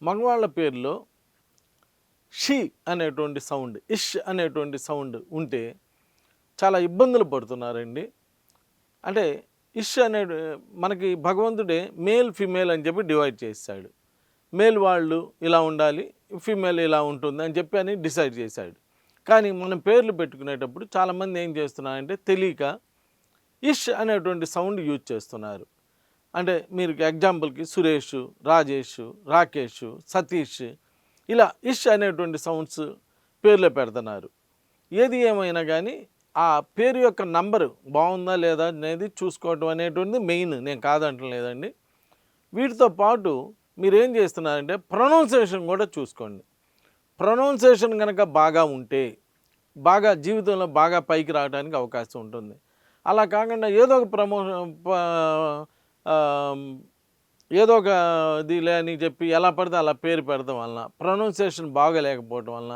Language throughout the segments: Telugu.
మగవాళ్ళ పేరులో షీ అనేటువంటి సౌండ్, ఇష్ అనేటువంటి సౌండ్ ఉంటే చాలా ఇబ్బందులు పడుతున్నారండి. అంటే ఇష్ అనే మనకి భగవంతుడే మేల్ ఫిమేల్ అని చెప్పి డివైడ్ చేశాడు. మేల్ వాళ్ళు ఇలా ఉండాలి, ఫిమేల్ ఇలా ఉంటుంది అని చెప్పి అని డిసైడ్ చేశాడు. కానీ మనం పేర్లు పెట్టుకునేటప్పుడు చాలామంది ఏం చేస్తున్నారంటే తెలియక ఇష్ అనేటువంటి సౌండ్ యూజ్ చేస్తున్నారు. అంటే మీరు ఎగ్జాంపుల్కి సురేష్, రాజేష్, రాకేష్, సతీష్ ఇలా ఇష్ అనేటువంటి సౌండ్స్ పేర్లో పెడుతున్నారు. ఏది ఏమైనా కానీ ఆ పేరు యొక్క నంబరు బాగుందా లేదా అనేది చూసుకోవటం అనేటువంటిది మెయిన్, నేను కాదంటం లేదండి. వీటితో పాటు మీరు ఏం చేస్తున్నారంటే ప్రొనౌన్సియేషన్ కూడా చూసుకోండి. ప్రొనౌన్సియేషన్ కనుక బాగా ఉంటే బాగా జీవితంలో బాగా పైకి రావడానికి అవకాశం ఉంటుంది. అలా కాకుండా ఏదో ఒక ఏదో ఒక ఇదిలే అని చెప్పి ఎలా పడితే అలా పేరు పెడతాం వలన, ప్రొనౌన్సియేషన్ బాగా లేకపోవడం వలన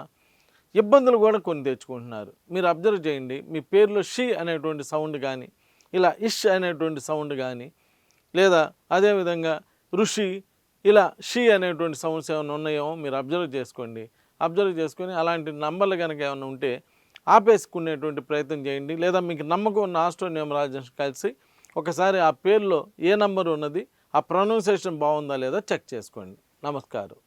ఇబ్బందులు కూడా కొన్ని తెచ్చుకుంటున్నారు. మీరు అబ్జర్వ్ చేయండి, మీ పేరులో షీ అనేటువంటి సౌండ్ కానీ, ఇలా ఇష్ అనేటువంటి సౌండ్ కానీ, లేదా అదేవిధంగా ఋషి ఇలా షీ అనేటువంటి సౌండ్స్ ఏమైనా ఉన్నాయేమో మీరు అబ్జర్వ్ చేసుకోండి. అబ్జర్వ్ చేసుకొని అలాంటి నంబర్లు కనుక ఏమైనా ఉంటే ఆపేసుకునేటువంటి ప్రయత్నం చేయండి. లేదా మీకు నమ్మకం ఉన్న ఆస్ట్రో న్యూమరాలజిస్ట్ కలిసి ఒకసారి ఆ పేరులో ఏ నంబర్ ఉన్నది, ఆ ప్రొనౌన్సియేషన్ బాగుందా లేదా చెక్ చేసుకోండి. నమస్కారం.